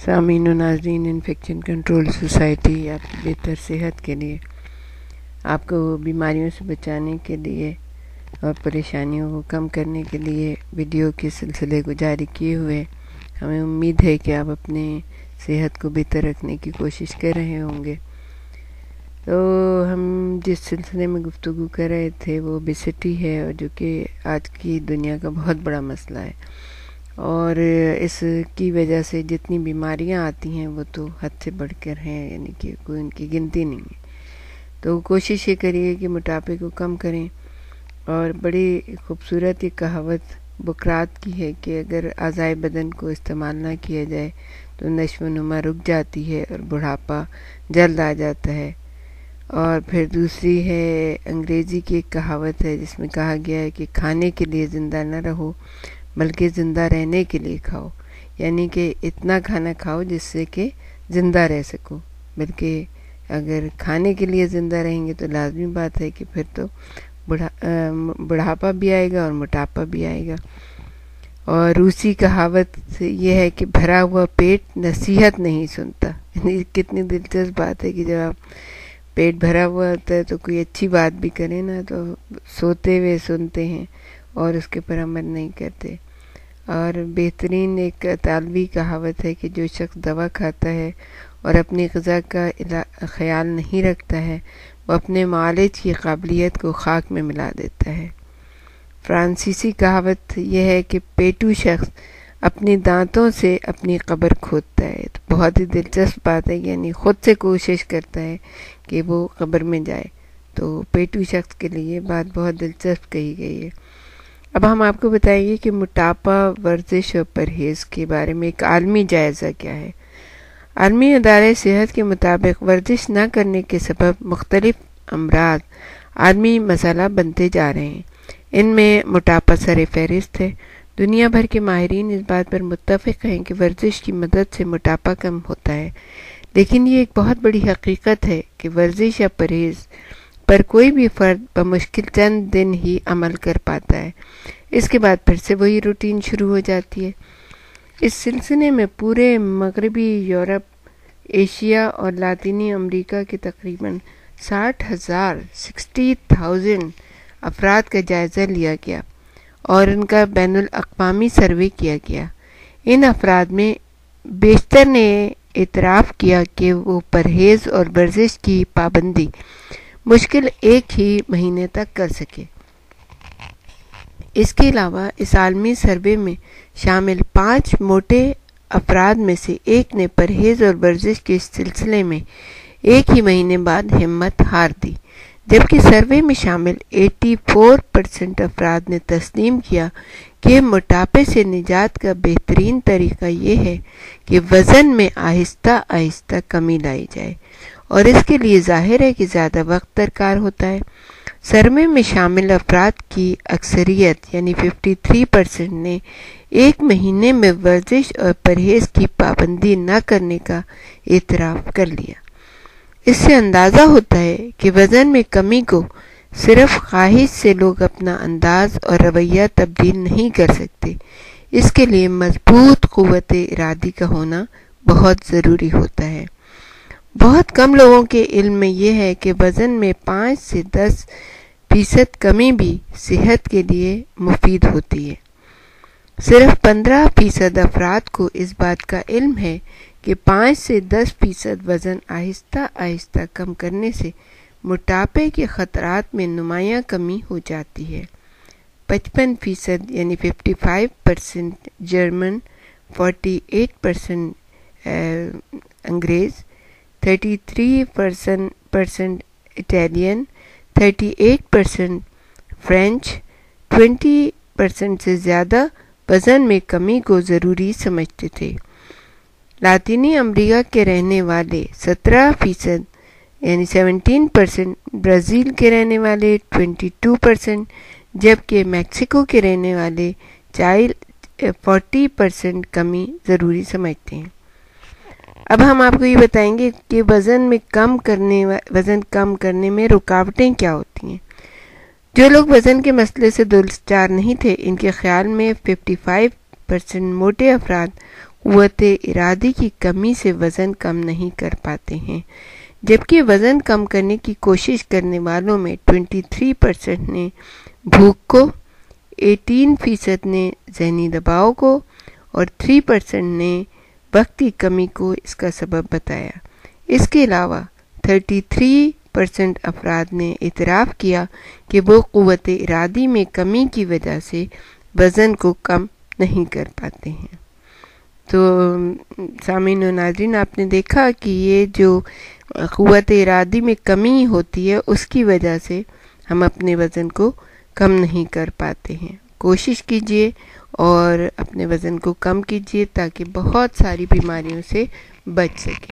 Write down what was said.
سامعین و ناظرین، انفیکشن کنٹرول سوسائٹی آپ کی بہتر صحت کے لیے، آپ کو بیماریوں سے بچانے کے لیے اور پریشانیوں کو کم کرنے کے لیے ویڈیو کے سلسلے کو جاری کیے ہوئے ہمیں امید ہے کہ آپ اپنے صحت کو بہتر رکھنے کی کوشش کر رہے ہوں گے۔ تو ہم جس سلسلے میں گفتگو کر رہے تھے وہ اوبیسٹی ہے، اور جو کہ آج کی دنیا کا بہت بڑا مسئلہ ہے، اور اس کی وجہ سے جتنی بیماریاں آتی ہیں وہ تو حد سے بڑھ کر ہیں، یعنی کہ کوئی ان کی گنتی نہیں ہے۔ تو کوشش یہ کریے کہ موٹاپے کو کم کریں، اور بڑی خوبصورت یہ کہاوت بقرات کی ہے کہ اگر اعضائے بدن کو استعمال نہ کیا جائے تو نشو و نما رک جاتی ہے اور بڑھاپا جلد آ جاتا ہے۔ اور پھر دوسری ہے انگریزی کی ایک کہاوت ہے جس میں کہا گیا ہے کہ کھانے کے لیے زندہ نہ رہو بلکہ زندہ رہنے کے لیے کھاؤ، یعنی کہ اتنا کھانا کھاؤ جس سے کہ زندہ رہ سکو، بلکہ اگر کھانے کے لیے زندہ رہیں گے تو لازمی بات ہے کہ پھر تو بڑھاپا بھی آئے گا اور موٹاپا بھی آئے گا۔ اور روسی کہاوت یہ ہے کہ بھرا ہوا پیٹ نصیحت نہیں سنتا، یعنی کتنی دلچسپ بات ہے کہ جب آپ پیٹ بھرا ہوا ہوتا ہے تو کوئی اچھی بات بھی کرے نا تو سوتے ہوئے سنتے ہیں اور اس کے پر عمل نہیں کرتے۔ اور بہترین ایک اطالوی کہاوت ہے کہ جو شخص دوا کھاتا ہے اور اپنی غذا کا خیال نہیں رکھتا ہے وہ اپنے معالج کی قابلیت کو خاک میں ملا دیتا ہے۔ فرانسیسی کہاوت یہ ہے کہ پیٹو شخص اپنی دانتوں سے اپنی قبر کھودتا ہے۔ تو بہت ہی دلچسپ بات ہے، یعنی خود سے کوشش کرتا ہے کہ وہ قبر میں جائے۔ تو پیٹو شخص کے لیے بات بہت دلچسپ کہی گئی ہے۔ اب ہم آپ کو بتائیں گے کہ موٹاپا، ورزش اور پرہیز کے بارے میں ایک عالمی جائزہ کیا ہے۔ عالمی ادارے صحت کے مطابق ورزش نہ کرنے کے سبب مختلف امراض عالمی مسئلہ بنتے جا رہے ہیں۔ ان میں موٹاپا سر فہرست ہے۔ دنیا بھر کے ماہرین اس بات پر متفق ہیں کہ ورزش کی مدد سے موٹاپا کم ہوتا ہے، لیکن یہ ایک بہت بڑی حقیقت ہے کہ ورزش یا پرہیز پر کوئی بھی فرد بمشکل چند دن ہی عمل کر پاتا ہے، اس کے بعد پھر سے وہی روٹین شروع ہو جاتی ہے۔ اس سلسلے میں پورے مغربی یورپ، ایشیا اور لاطینی امریکہ کے تقریباً 60,000 افراد کا جائزہ لیا گیا اور ان کا بین الاقوامی سروے کیا گیا۔ ان افراد میں بیشتر نے اعتراف کیا کہ وہ پرہیز اور ورزش کی پابندی مشکل ایک ہی مہینے تک کر سکے۔ اس کے علاوہ اس عالمی سروے میں شامل 5 موٹے افراد میں سے ایک نے پرہیز اور ورزش کے سلسلے میں ایک ہی مہینے بعد ہمت ہار دی، جبکہ سروے میں شامل 84% افراد نے تسلیم کیا کہ موٹاپے سے نجات کا بہترین طریقہ یہ ہے کہ وزن میں آہستہ آہستہ کمی لائی جائے، اور اس کے لیے ظاہر ہے کہ زیادہ وقت درکار ہوتا ہے۔ سروے میں شامل افراد کی اکثریت یعنی 53% نے ایک مہینے میں ورزش اور پرہیز کی پابندی نہ کرنے کا اعتراف کر لیا۔ اس سے اندازہ ہوتا ہے کہ وزن میں کمی کو صرف خواہش سے لوگ اپنا انداز اور رویہ تبدیل نہیں کر سکتے، اس کے لیے مضبوط قوت ارادی کا ہونا بہت ضروری ہوتا ہے۔ بہت کم لوگوں کے علم میں یہ ہے کہ وزن میں 5 سے 10% کمی بھی صحت کے لیے مفید ہوتی ہے۔ صرف 15% افراد کو اس بات کا علم ہے کہ 5 سے 10% وزن آہستہ آہستہ کم کرنے سے موٹاپے کے خطرات میں نمایاں کمی ہو جاتی ہے۔ 55% یعنی 55% جرمن، 48% انگریز، 33% اٹالین، 38% فرینچ، 20% سے زیادہ وزن میں کمی کو ضروری سمجھتے تھے۔ لاطینی امریکہ کے رہنے والے 17% یعنی 17%، برازیل کے رہنے والے 22%، جبکہ میکسیکو کے رہنے والے 40% کمی ضروری سمجھتے ہیں۔ اب ہم آپ کو یہ بتائیں گے کہ وزن کم کرنے میں رکاوٹیں کیا ہوتی ہیں۔ جو لوگ وزن کے مسئلے سے دوچار نہیں تھے، ان کے خیال میں 55% موٹے افراد قوت ارادی کی کمی سے وزن کم نہیں کر پاتے ہیں، جبکہ وزن کم کرنے کی کوشش کرنے والوں میں 23% نے بھوک کو، 18% نے ذہنی دباؤ کو اور 3% نے وقتی کمی کو اس کا سبب بتایا۔ اس کے علاوہ 33% افراد نے اعتراف کیا کہ وہ قوت ارادی میں کمی کی وجہ سے وزن کو کم نہیں کر پاتے ہیں۔ تو سامعین و ناظرین، آپ نے دیکھا کہ یہ جو قوت ارادی میں کمی ہوتی ہے اس کی وجہ سے ہم اپنے وزن کو کم نہیں کر پاتے ہیں۔ کوشش کیجئے اور اپنے وزن کو کم کیجئے تاکہ بہت ساری بیماریوں سے بچ سکیں۔